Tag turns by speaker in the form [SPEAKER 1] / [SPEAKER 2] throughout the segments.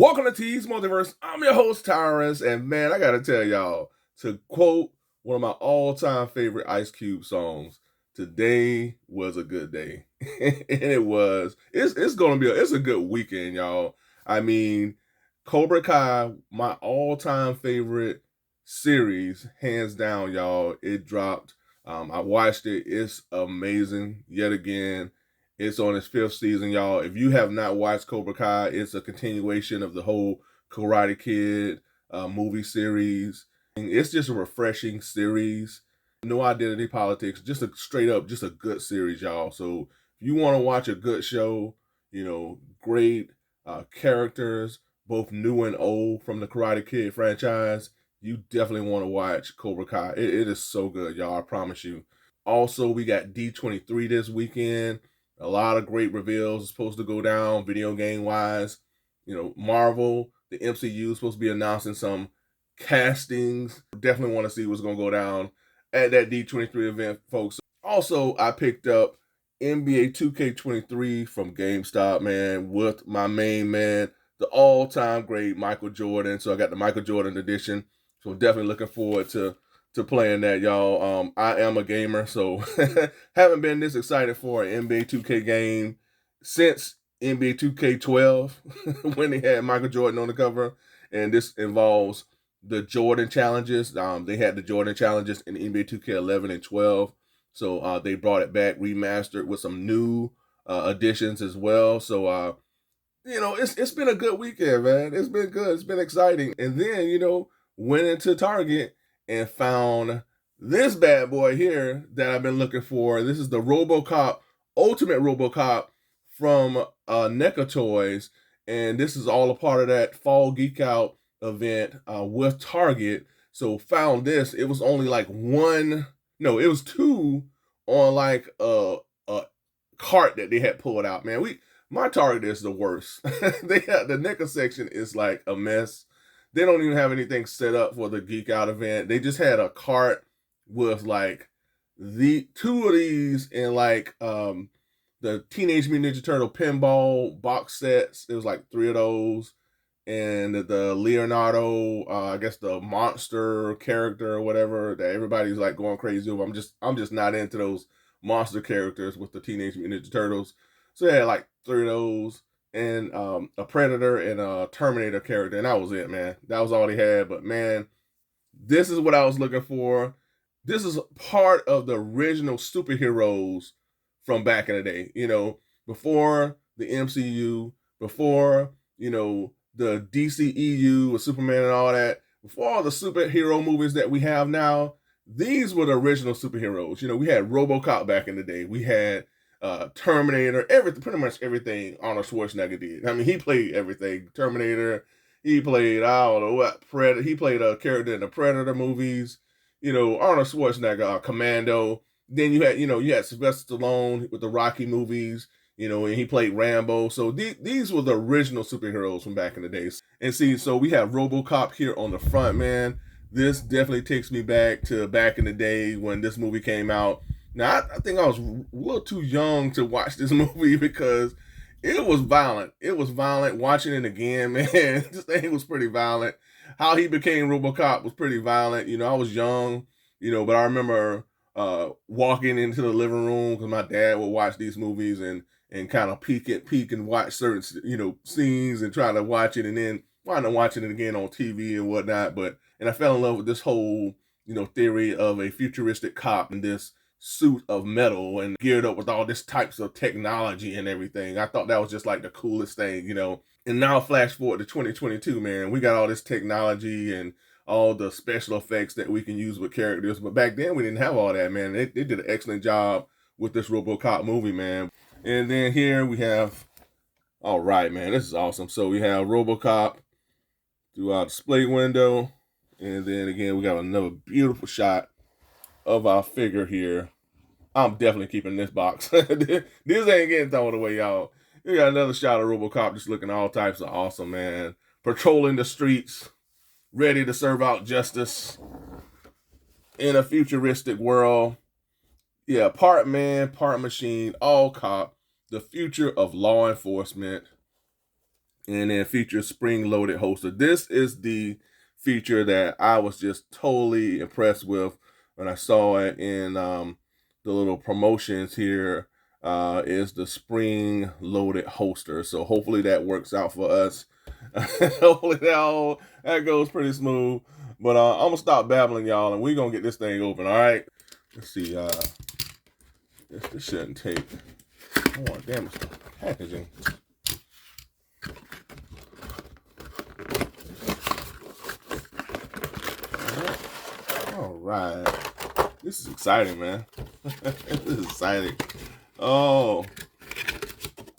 [SPEAKER 1] Welcome to T's Multiverse. I'm your host, Tyrus, and man, I gotta tell y'all, to quote one of my all-time favorite Ice Cube songs, today was a good day. And it was. It's gonna be it's a good weekend, y'all. I mean, Cobra Kai, my all-time favorite series, hands down, y'all. It dropped. I watched it. It's amazing yet again. It's on its fifth season, y'all. If you have not watched Cobra Kai, it's a continuation of the whole Karate Kid movie series. And it's just a refreshing series. No identity politics, just a straight up, just a good series, y'all. So if you want to watch a good show, great characters, both new and old from the Karate Kid franchise, you definitely want to watch Cobra Kai. It is so good, y'all. I promise you. Also, we got D23 this weekend. A lot of great reveals supposed to go down video game wise. Marvel, the MCU is supposed to be announcing some castings. Definitely want to see what's going to go down at that D23 event, folks. Also, I picked up NBA 2K23 from GameStop, man, with my main man, the all-time great Michael Jordan. So I got the Michael Jordan edition. So definitely looking forward to playing that, y'all. I am a gamer, so haven't been this excited for an NBA 2K game since NBA 2K12 when they had Michael Jordan on the cover. And this involves the Jordan challenges. They had the Jordan challenges in NBA 2K11 and 12. So they brought it back, remastered with some new additions as well. So, it's been a good weekend, man. It's been good. It's been exciting. And then, went into Target and found this bad boy here that I've been looking for. This is the Robocop, Ultimate Robocop from NECA Toys. And this is all a part of that Fall Geek Out event with Target. So found this. It was only like it was two on like a cart that they had pulled out. Man, my Target is the worst. The NECA section is like a mess. They don't even have anything set up for the Geek Out event. They just had a cart with like the two of these and like the Teenage Mutant Ninja Turtle pinball box sets. It was like three of those, and the Leonardo, I guess the monster character or whatever that everybody's like going crazy over. I'm just not into those monster characters with the Teenage Mutant Ninja Turtles. So they had like three of those, and a Predator and a Terminator character, and that was it, man. That was all he had. But man, this is what I was looking for. This is part of the original superheroes from back in the day. Before the MCU, before the DCEU with Superman and all that, before all the superhero movies that we have now. These were the original superheroes. We had RoboCop back in the day. We had Terminator, pretty much everything Arnold Schwarzenegger did. I mean, he played everything. Terminator, he played, I don't know what, Predator. He played a character in the Predator movies. Arnold Schwarzenegger, Commando. Then you had Sylvester Stallone with the Rocky movies, and he played Rambo. So these were the original superheroes from back in the days. And see, so we have RoboCop here on the front, man. This definitely takes me back to back in the day when this movie came out. Now, I think I was a little too young to watch this movie because it was violent. It was violent. Watching it again, man, this thing was pretty violent. How he became RoboCop was pretty violent. I was young, but I remember walking into the living room because my dad would watch these movies and kind of peek and watch certain, scenes and try to watch it and then wind up watching it again on TV and whatnot. And I fell in love with this whole, theory of a futuristic cop in this suit of metal and geared up with all this types of technology and everything. I thought that was just like the coolest thing, And now flash forward to 2022, man. We got all this technology and all the special effects that we can use with characters. But back then we didn't have all that, man. They did an excellent job with this RoboCop movie, man. And then here we have, all right, man, this is awesome. So we have RoboCop through our display window. And then again, we got another beautiful shot of our figure here. I'm definitely keeping this box. This ain't getting thrown away, y'all. You got another shot of RoboCop just looking all types of awesome, man. Patrolling the streets, ready to serve out justice in a futuristic world. Yeah, part man, part machine, all cop. The future of law enforcement and then features spring-loaded holster. This is the feature that I was just totally impressed with when I saw it in the little promotions here. Is the spring-loaded holster. So hopefully that works out for us. Hopefully that goes pretty smooth. But I'm gonna stop babbling, y'all, and we're gonna get this thing open. All right. Let's see. This shouldn't take. I want to damage the packaging. All right. This is exciting, man. This is exciting. Oh,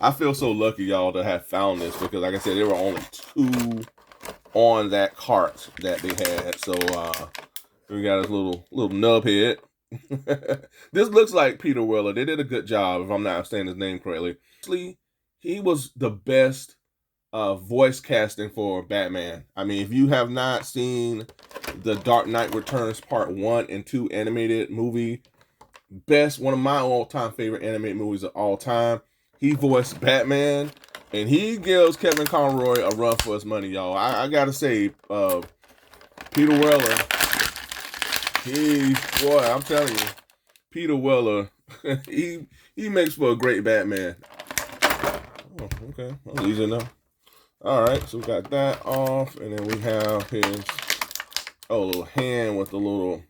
[SPEAKER 1] I feel so lucky, y'all, to have found this because, like I said, there were only 2 on that cart that they had. So we got this little nub head. This looks like Peter Weller. They did a good job, if I'm not saying his name correctly. Actually, he was the best voice casting for Batman. I mean, if you have not seen the Dark Knight Returns Part 1 and 2 animated movie, one of my all-time favorite animated movies of all time. He voiced Batman, and he gives Kevin Conroy a run for his money, y'all. I gotta say, Peter Weller, boy, I'm telling you, Peter Weller, he makes for a great Batman. Oh, okay, that's easy enough. All right, so we got that off, and then we have his little hand with a little,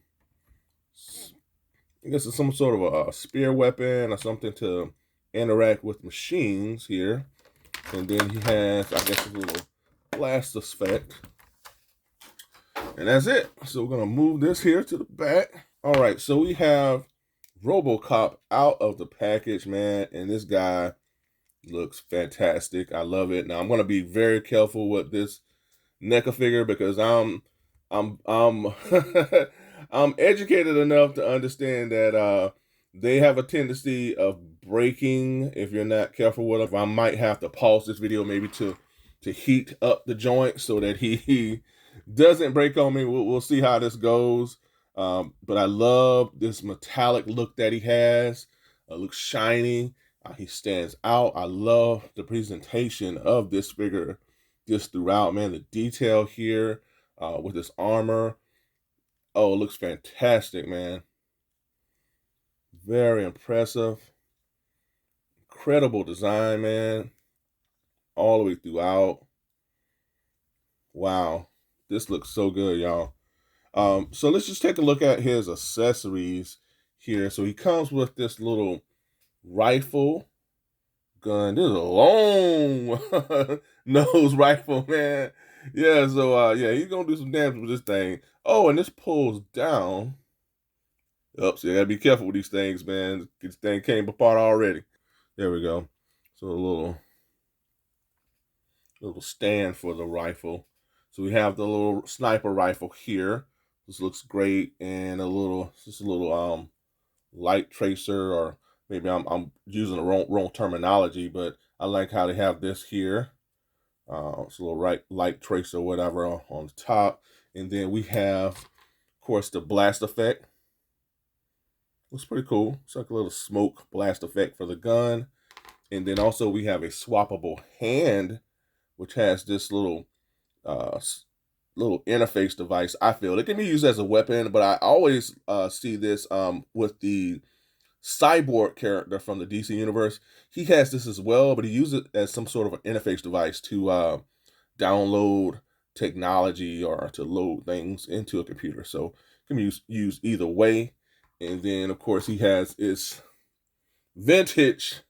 [SPEAKER 1] I guess it's some sort of a spear weapon or something to interact with machines here. And then he has, I guess, a little blast effect. And that's it. So we're going to move this here to the back. All right, so we have Robocop out of the package, man. And this guy looks fantastic. I love it. Now, I'm going to be very careful with this NECA figure because I'm I'm educated enough to understand that they have a tendency of breaking if you're not careful with them. I might have to pause this video maybe to heat up the joint so that he doesn't break on me. We'll see how this goes. But I love this metallic look that he has. It looks shiny. He stands out. I love the presentation of this figure just throughout, man. The detail here with this armor. Oh, it looks fantastic, man. Very impressive. Incredible design, man. All the way throughout. Wow. This looks so good, y'all. So let's just take a look at his accessories here. So he comes with this little rifle gun. This is a long nose rifle, man. Yeah, so yeah, he's gonna do some damage with this thing. Oh, and this pulls down. Oops, so you gotta be careful with these things, man. This thing came apart already. There we go. So a little stand for the rifle. So we have the little sniper rifle here. This looks great, and just a little light tracer, or maybe I'm using the wrong terminology, but I like how they have this here. It's a little light tracer, whatever, on the top, and then we have, of course, the blast effect. Looks pretty cool. It's like a little smoke blast effect for the gun, and then also we have a swappable hand, which has this little interface device. I feel it can be used as a weapon, but I always see this with the Cyborg character from the DC universe. He has this as well, but he uses it as some sort of an interface device to download technology or to load things into a computer. So it can be used either way. And then, of course, he has his vintage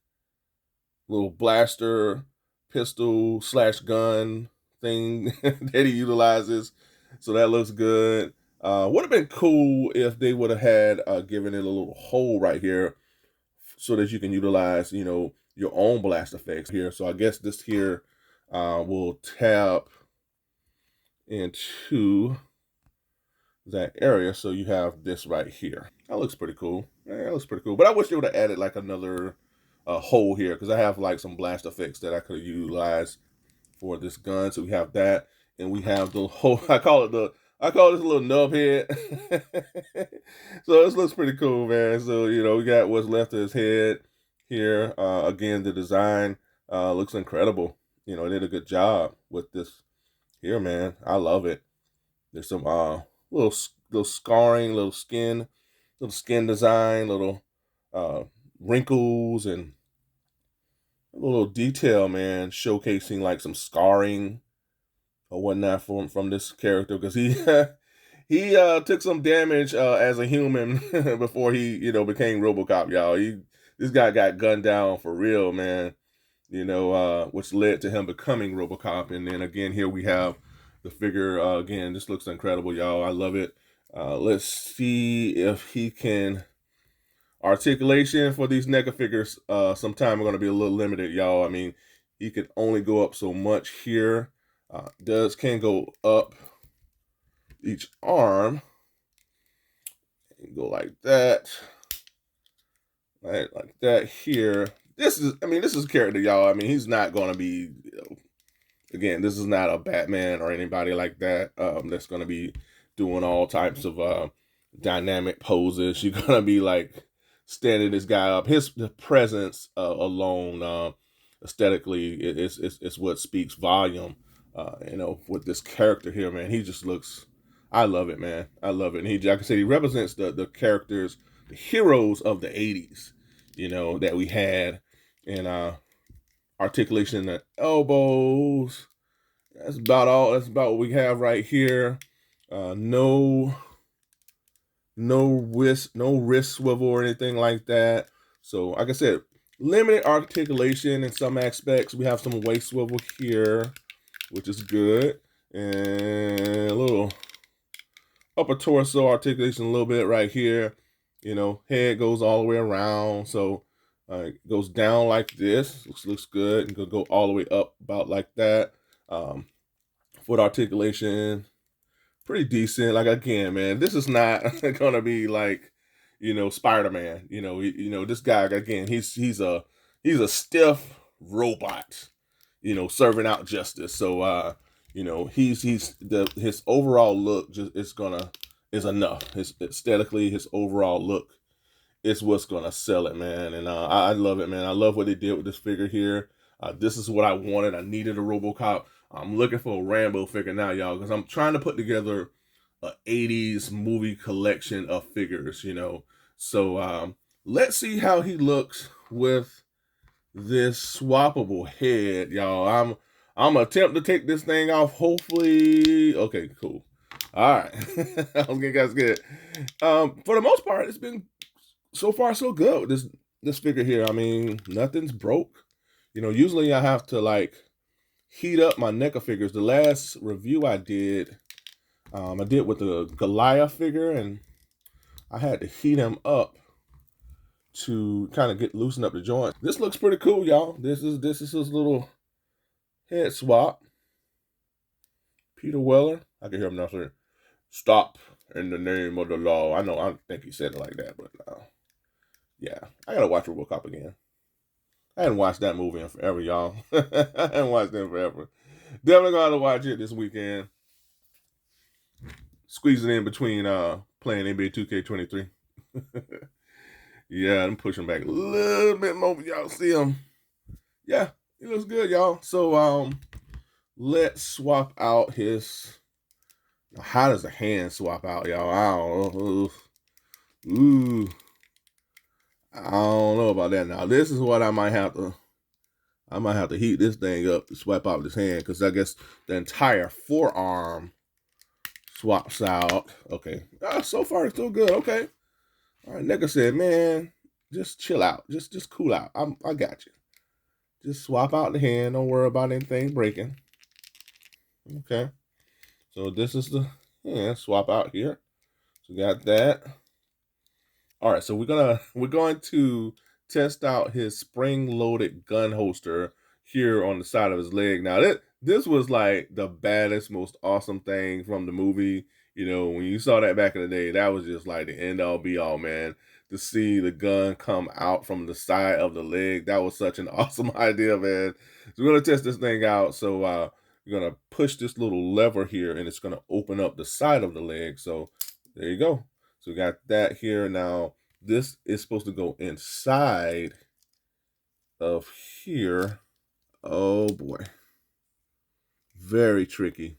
[SPEAKER 1] little blaster, pistol / gun thing that he utilizes. So that looks good. Would have been cool if they would have had given it a little hole right here so that you can utilize, your own blast effects here. So I guess this here will tap into that area. So you have this right here. That looks pretty cool. Yeah, that looks pretty cool. But I wish they would have added like another hole here, because I have like some blast effects that I could have utilized for this gun. So we have that, and we have the whole, I call this a little nub head. So this looks pretty cool, man. So, we got what's left of his head here. Again, the design looks incredible. you know, did a good job with this here, man. I love it. There's some little scarring, little skin design, little uh wrinkles and a little detail, man, showcasing like some scarring or whatnot from this character because he he took some damage as a human before he, you know, became RoboCop, y'all. This guy got gunned down for real, man. You know, which led to him becoming RoboCop. And then again, here we have the figure. Again, this looks incredible, y'all. I love it. Let's see if he can articulation for these NECA figures. Sometime are going to be a little limited, y'all. I mean, he can only go up so much here. Can go up each arm and go like that, right, like that here. This is a character, y'all. I mean, he's not going to be, you know, again, this is not a Batman or anybody like that. That's going to be doing all types of dynamic poses. You're going to be like standing this guy up. His presence alone, aesthetically, it's what speaks volume. You know, with this character here, man, he just looks. I love it, man. I love it. And he, like I said, he represents the characters, the heroes of the '80s. You know that we had, and articulation in the elbows. That's about all. That's about what we have right here. No wrist swivel or anything like that. So, like I said, limited articulation in some aspects. We have some waist swivel here, which is good, and a little upper torso articulation a little bit right here. You know, head goes all the way around, so it goes down like this. Looks good, and go all the way up about like that. Foot articulation, pretty decent. Like again, man, this is not gonna be like, you know, Spider-Man. You know, this guy again, he's a stiff robot, you know, serving out justice. So you know, his overall look just is enough. His aesthetically, his overall look is what's gonna sell it, man. And I love it, man. I love what they did with this figure here. This is what I wanted. I needed a RoboCop. I'm looking for a Rambo figure now, y'all, because I'm trying to put together a '80s movie collection of figures, you know. So let's see how he looks with this swappable head, y'all. I'm gonna attempt to take this thing off. Hopefully, okay, cool. All right, okay, guys, good. For the most part, it's been so far so good with this figure here. I mean, nothing's broke. You know, usually I have to like heat up my NECA figures. The last review I did with the Goliath figure, and I had to heat him up to kind of loosen up the joint. This looks pretty cool, y'all. This is his little head swap. Peter Weller. I can hear him now saying, "Stop in the name of the law." I think he said it like that, but yeah, I gotta watch RoboCop again. I hadn't watched that movie in forever, y'all. I hadn't watched it in forever. Definitely gonna have to watch it this weekend. Squeeze it in between playing NBA 2K23. Yeah, I'm pushing back a little bit more for y'all to see him. Yeah, he looks good, y'all. So let's swap out his. How does the hand swap out, y'all? I don't know. Ooh. I don't know about that now. This is what I might have to heat this thing up to swap out this hand, because I guess the entire forearm swaps out. Okay. So far it's still good. Okay. All right, NECA said, man, just chill out. Just cool out. I got you. Just swap out the hand. Don't worry about anything breaking. Okay. So this is the hand swap out here. So we got that. All right, so we're going to test out his spring-loaded gun holster here on the side of his leg. Now this was like the baddest, most awesome thing from the movie. You know, when you saw that back in the day, that was just like the end all be all, man. To see the gun come out from the side of the leg, that was such an awesome idea, man. So we're gonna test this thing out. So we're gonna push this little lever here, and it's gonna open up the side of the leg. So there you go. So we got that here. Now, this is supposed to go inside of here. Oh boy. Very tricky.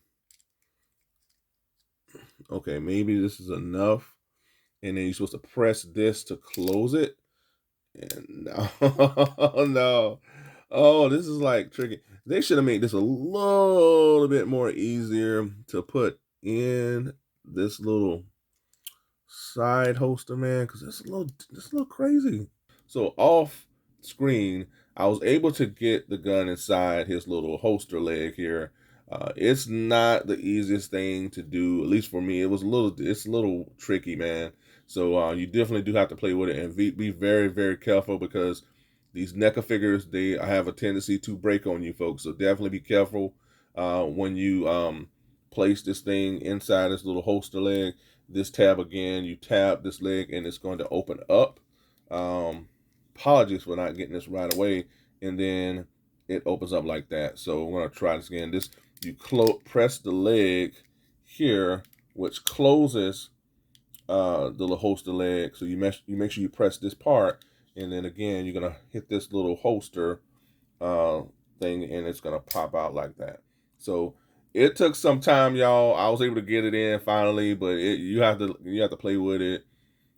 [SPEAKER 1] Okay, maybe this is enough. And then you're supposed to press this to close it. And no, no. Oh, this is like tricky. They should have made this a little bit more easier to put in this little side holster, man, because it's a little crazy. So off screen, I was able to get the gun inside his little holster leg here. It's not the easiest thing to do, at least for me. It's a little tricky, man. So you definitely do have to play with it and be very, very careful because these NECA figures, they have a tendency to break on you, folks. So definitely be careful when you place this thing inside this little holster leg. This tab again, you tap this leg and it's going to open up. Apologies for not getting this right away. And then it opens up like that. So we're going to try this again. You press the leg here, which closes the little holster leg. So you make sure you press this part, and then again you're gonna hit this little holster thing, and it's gonna pop out like that. So it took some time, y'all. I was able to get it in finally, but you have to play with it,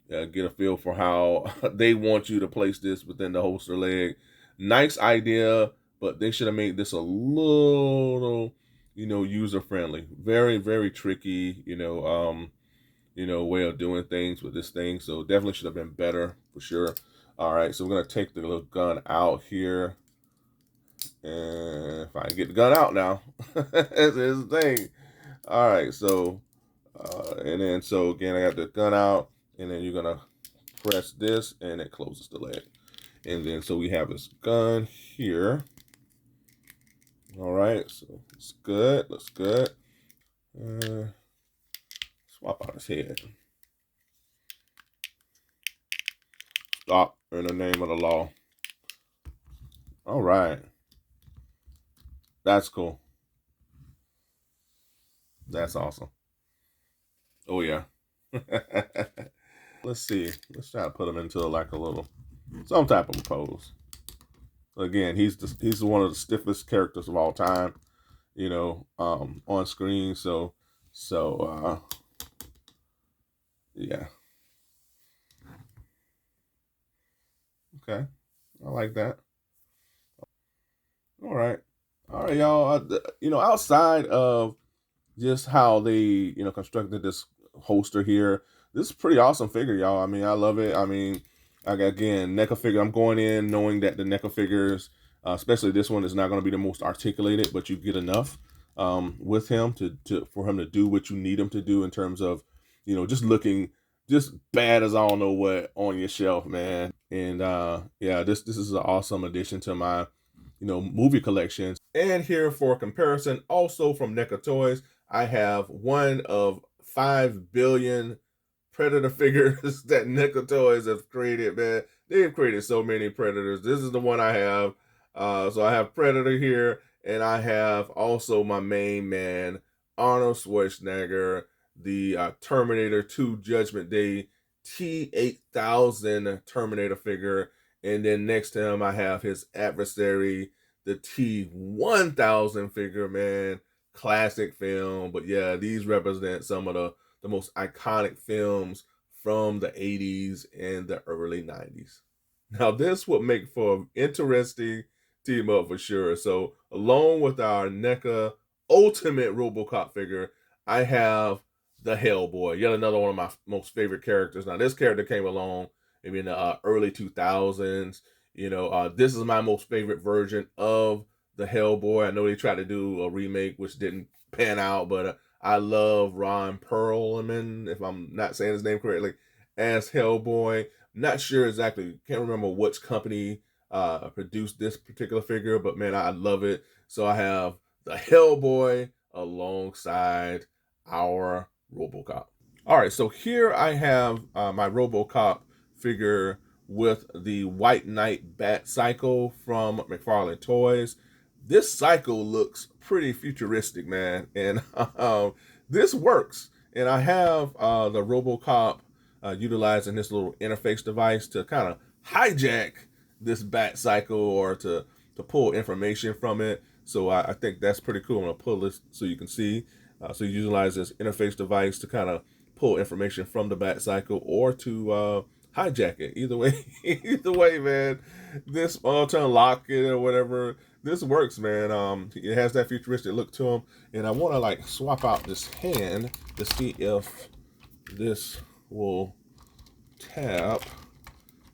[SPEAKER 1] get a feel for how they want you to place this within the holster leg. Nice idea, but they should have made this a little, user friendly. Very, very tricky, way of doing things with this thing. So definitely should have been better for sure. All right, so we're gonna take the little gun out here. And if I can get the gun out now, this is the thing. All right, so, and then so again, I got the gun out, and then you're gonna press this, and it closes the leg. And then so we have this gun here. All right, so it's good, looks good. Swap out his head. Stop in the name of the law. All right. That's cool. That's awesome. Oh, yeah. Let's see. Let's try to put him into like a little, some type of pose. Again, he's one of the stiffest characters of all time, on screen. So, yeah. Okay. I like that. All right. All right, y'all. Outside of just how they, constructed this holster here, this is a pretty awesome figure, y'all. I mean, I love it. I mean, again, NECA figure. I'm going in knowing that the NECA figures, especially this one, is not going to be the most articulated, but you get enough with him for him to do what you need him to do in terms of, just looking just bad as I don't know what on your shelf, man. And yeah, this is an awesome addition to my movie collections. And here for comparison, also from NECA Toys, I have one of 5 billion Predator figures that NECA Toys have created, man. They've created so many Predators. This is the one I have. So I have Predator here, and I have also my main man, Arnold Schwarzenegger, the Terminator 2 Judgment Day T-8000 Terminator figure. And then next to him, I have his adversary, the T-1000 figure, man. Classic film. But yeah, these represent some of the most iconic films from the 80s and the early 90s. Now, this would make for an interesting team up for sure. So, along with our NECA Ultimate Robocop figure, I have the Hellboy, yet another one of my most favorite characters. Now, this character came along maybe in the early 2000s. This is my most favorite version of the Hellboy. I know they tried to do a remake, which didn't pan out, but I love Ron Perlman, if I'm not saying his name correctly, as Hellboy. Not sure exactly, can't remember which company produced this particular figure, but man, I love it. So I have the Hellboy alongside our Robocop. All right, so here I have my Robocop figure with the White Knight Bat Cycle from McFarlane Toys. This cycle looks pretty futuristic, man, and this works. And I have the Robocop utilizing this little interface device to kind of hijack this Bat Cycle or to pull information from it. So I think that's pretty cool. I'm gonna pull this so you can see. So you utilize this interface device to kind of pull information from the bat cycle or to hijack it. Either way, either way, man. This turn lock it or whatever. This works, man. It has that futuristic look to them, and I want to like swap out this hand to see if this will tap,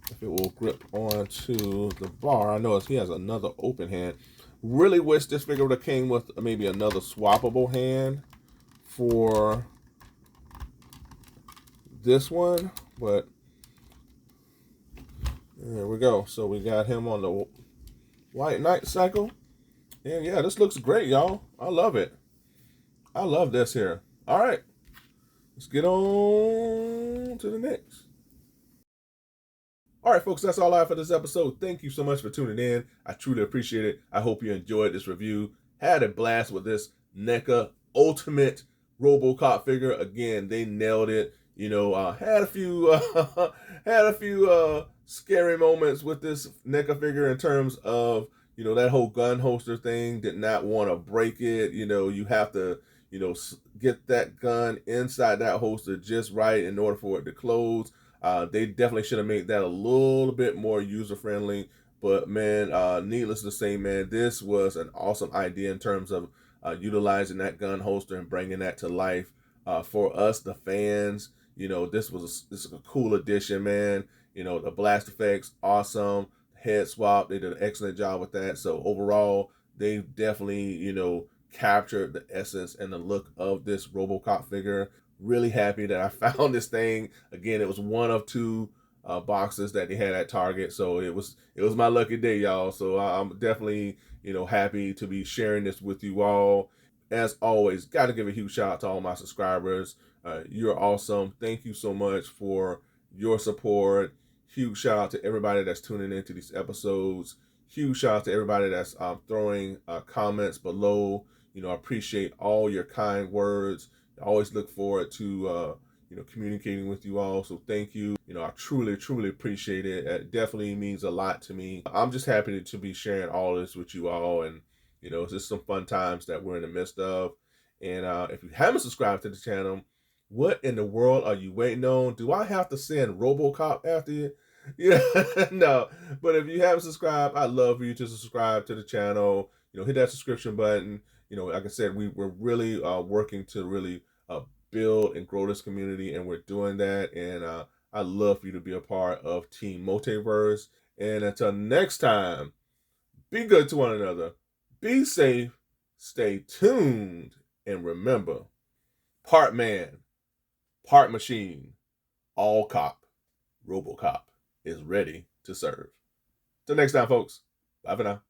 [SPEAKER 1] if it will grip onto the bar. I notice he has another open hand. Really wish this figure would have came with maybe another swappable hand for this one, but there we go. So we got him on the White Knight cycle, and yeah, this looks great, y'all. I love it. I love this here. All right, let's get on to the next. All right, folks, that's all I have for this episode. Thank you so much for tuning in. I truly appreciate it. I hope you enjoyed this review. Had a blast with this NECA Ultimate Robocop figure. Again, they nailed it. You know, had a few scary moments with this NECA figure in terms of, you know, that whole gun holster thing. Did not want to break it. You know, you have to, you know, get that gun inside that holster just right in order for it to close. They definitely should have made that a little bit more user-friendly. But, man, needless to say, man, this was an awesome idea in terms of utilizing that gun holster and bringing that to life for us, the fans. You know, this is a cool addition, man. You know, the blast effects, awesome. Head swap, they did an excellent job with that. So, overall, they definitely, you know, captured the essence and the look of this RoboCop figure. Really happy that I found this thing. Again, it was one of two boxes that they had at Target, so it was my lucky day, y'all. So I'm definitely, you know, happy to be sharing this with you all. As always, got to give a huge shout out to all my subscribers. You're awesome. Thank you so much for your support. Huge shout out to everybody that's tuning into these episodes. Huge shout out to everybody that's throwing comments below. You know, I appreciate all your kind words. I always look forward to you know, communicating with you all. So thank you. You know, I truly appreciate it. It definitely means a lot to me. I'm just happy to be sharing all this with you all, and you know, it's just some fun times that we're in the midst of. And if you haven't subscribed to the channel, what in the world are you waiting on? Do I have to send RoboCop after you? Yeah, no. But if you haven't subscribed, I'd love for you to subscribe to the channel. You know, hit that subscription button. You know, like I said, we're really working to really build and grow this community, and we're doing that. And I'd love for you to be a part of Team Multiverse. And until next time, be good to one another, be safe, stay tuned, and remember, part man, part machine, all cop, RoboCop is ready to serve. Till next time, folks. Bye for now.